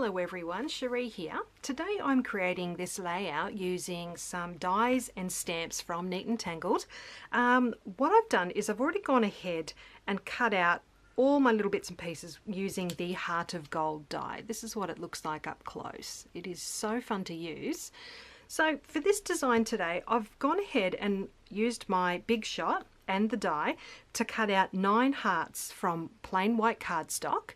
Hello everyone, Cherie here. Today I'm creating this layout using some dies and stamps from Neat and Tangled. What I've done is I've already gone ahead and cut out all my little bits and pieces using the Heart of Gold die. This is what it looks like up close. It is so fun to use. So for this design today, I've gone ahead and used my Big Shot and the die to cut out 9 hearts from plain white cardstock,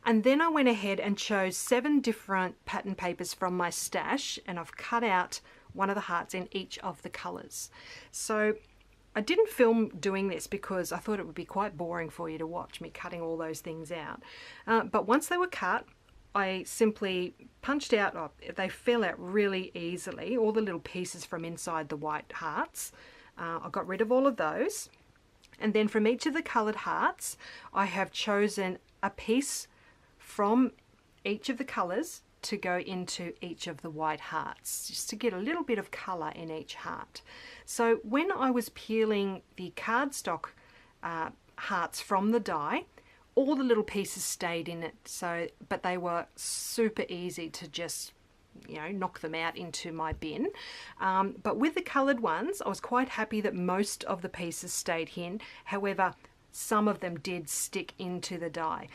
and then I went ahead and chose 7 different pattern papers from my stash, and I've cut out one of the hearts in each of the colors. So I didn't film doing this because I thought it would be quite boring for you to watch me cutting all those things out, but once they were cut, I simply punched out, they fell out really easily, all the little pieces from inside the white hearts. I got rid of all of those, and then from each of the coloured hearts I have chosen a piece from each of the colours to go into each of the white hearts, just to get a little bit of colour in each heart. So when I was peeling the cardstock hearts from the die, all the little pieces stayed in it, but they were super easy to just knock them out into my bin. But with the coloured ones, I was quite happy that most of the pieces stayed in. However, some of them did stick into the die.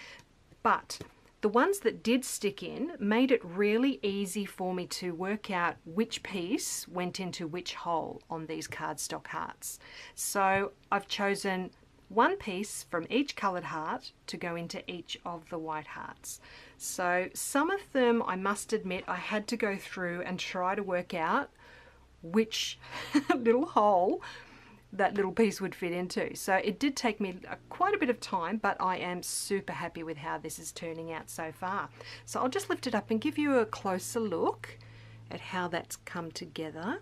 But the ones that did stick in made it really easy for me to work out which piece went into which hole on these cardstock hearts. So I've chosen one piece from each coloured heart to go into each of the white hearts. So some of them, I must admit, I had to go through and try to work out which little hole that little piece would fit into. So it did take me quite a bit of time, but I am super happy with how this is turning out so far. So I'll just lift it up and give you a closer look at how that's come together.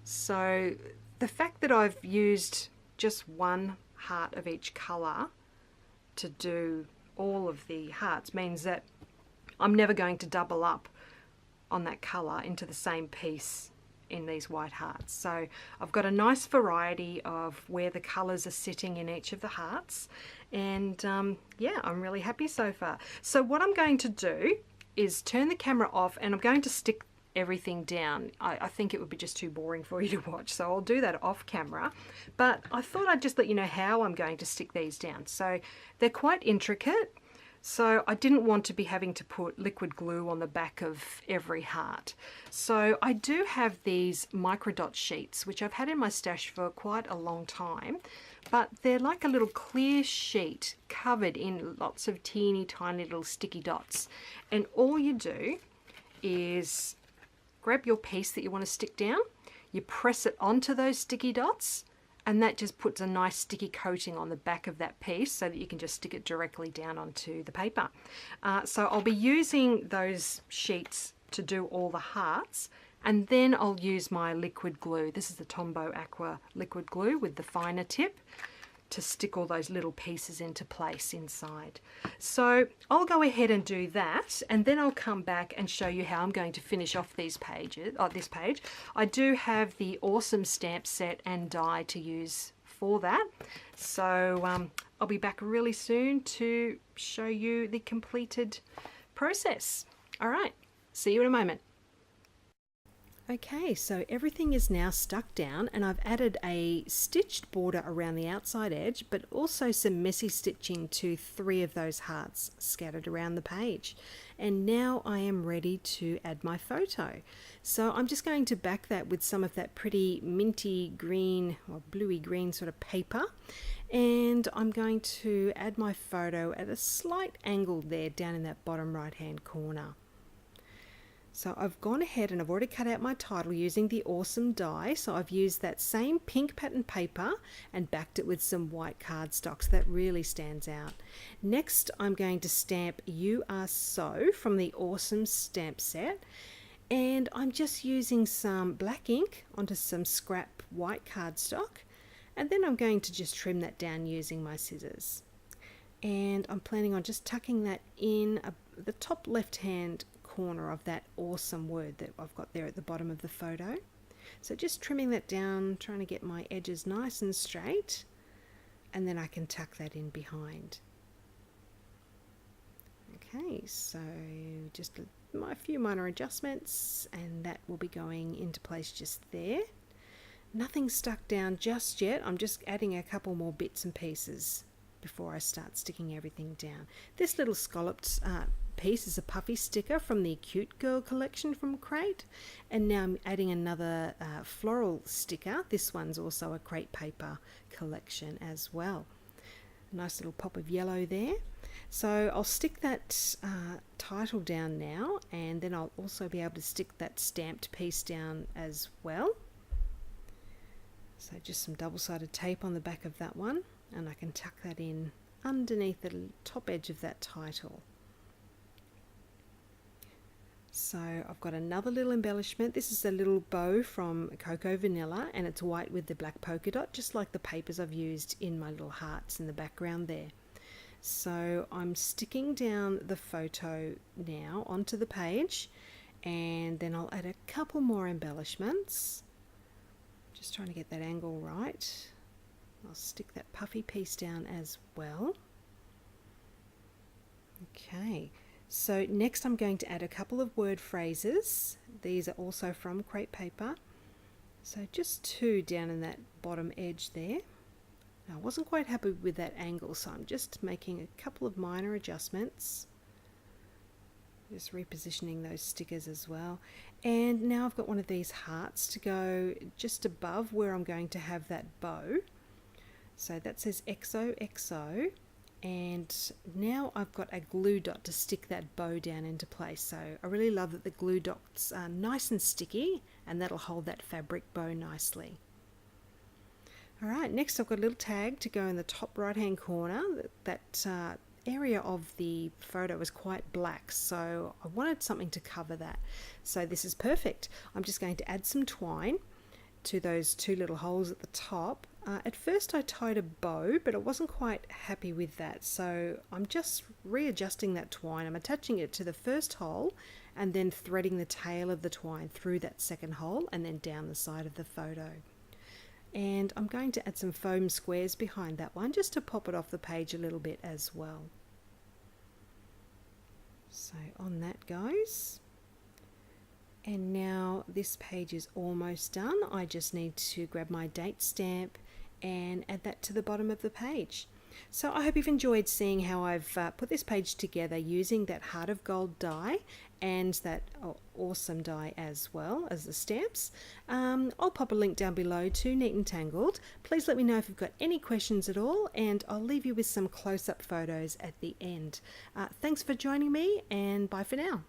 So the fact that I've used just one heart of each colour to do all of the hearts means that I'm never going to double up on that colour into the same piece in these white hearts. So I've got a nice variety of where the colours are sitting in each of the hearts, and yeah, I'm really happy so far. So what I'm going to do is turn the camera off, and I'm going to stick everything down. I think it would be just too boring for you to watch, so I'll do that off camera, but I thought I'd just let you know how I'm going to stick these down. So they're quite intricate, so I didn't want to be having to put liquid glue on the back of every heart. So I do have these microdot sheets, which I've had in my stash for quite a long time, but they're like a little clear sheet covered in lots of teeny tiny little sticky dots, and all you do is grab your piece that you want to stick down, you press it onto those sticky dots, and that just puts a nice sticky coating on the back of that piece so that you can just stick it directly down onto the paper. So I'll be using those sheets to do all the hearts, and then I'll use my liquid glue. This is the Tombow Aqua liquid glue with the finer tip to stick all those little pieces into place inside. So I'll go ahead and do that, and then I'll come back and show you how I'm going to finish off these pages. This page, I do have the awesome stamp set and die to use for that. So I'll be back really soon to show you the completed process. All right, see you in a moment. Okay, so everything is now stuck down, and I've added a stitched border around the outside edge, but also some messy stitching to 3 of those hearts scattered around the page. And now I am ready to add my photo. So I'm just going to back that with some of that pretty minty green or bluey green sort of paper, and I'm going to add my photo at a slight angle there down in that bottom right hand corner. So I've gone ahead and I've already cut out my title using the awesome die. So I've used that same pink pattern paper and backed it with some white cardstock, so that really stands out. Next, I'm going to stamp "You Are So" from the awesome stamp set, and I'm just using some black ink onto some scrap white cardstock, and then I'm going to just trim that down using my scissors. And I'm planning on just tucking that in the top left hand corner of that awesome word that I've got there at the bottom of the photo. So just trimming that down, trying to get my edges nice and straight, and then I can tuck that in behind. Okay, so just a few minor adjustments, and that will be going into place just there. Nothing stuck down just yet. I'm just adding a couple more bits and pieces before I start sticking everything down. This little scalloped piece is a puffy sticker from the Cute Girl collection from Crate, and now I'm adding another floral sticker. This one's also a Crate paper collection as well. Nice little pop of yellow there. So I'll stick that title down now, and then I'll also be able to stick that stamped piece down as well. So just some double-sided tape on the back of that one, and I can tuck that in underneath the top edge of that title. So I've got another little embellishment. This is a little bow from Cocoa Vanilla, and it's white with the black polka dot, just like the papers I've used in my little hearts in the background there. So I'm sticking down the photo now onto the page, and then I'll add a couple more embellishments. Just trying to get that angle right. I'll stick that puffy piece down as well. Okay. So next I'm going to add a couple of word phrases. These are also from Crate paper. So just two down in that bottom edge there. Now, I wasn't quite happy with that angle, so I'm just making a couple of minor adjustments. Just repositioning those stickers as well. And now I've got one of these hearts to go just above where I'm going to have that bow. So that says XOXO. And now I've got a glue dot to stick that bow down into place. So I really love that the glue dots are nice and sticky, and that'll hold that fabric bow nicely. Alright, next I've got a little tag to go in the top right hand corner. That area of the photo was quite black, so I wanted something to cover that. So this is perfect. I'm just going to add some twine to those two little holes at the top. At first I tied a bow, but I wasn't quite happy with that, so I'm just readjusting that twine. I'm attaching it to the first hole and then threading the tail of the twine through that second hole and then down the side of the photo. And I'm going to add some foam squares behind that one just to pop it off the page a little bit as well. So on that goes. And now this page is almost done. I just need to grab my date stamp and add that to the bottom of the page. So I hope you've enjoyed seeing how I've put this page together using that Heart of Gold die and that awesome die as well as the stamps. I'll pop a link down below to Neat and Tangled. Please let me know if you've got any questions at all, and I'll leave you with some close-up photos at the end. Thanks for joining me, and bye for now.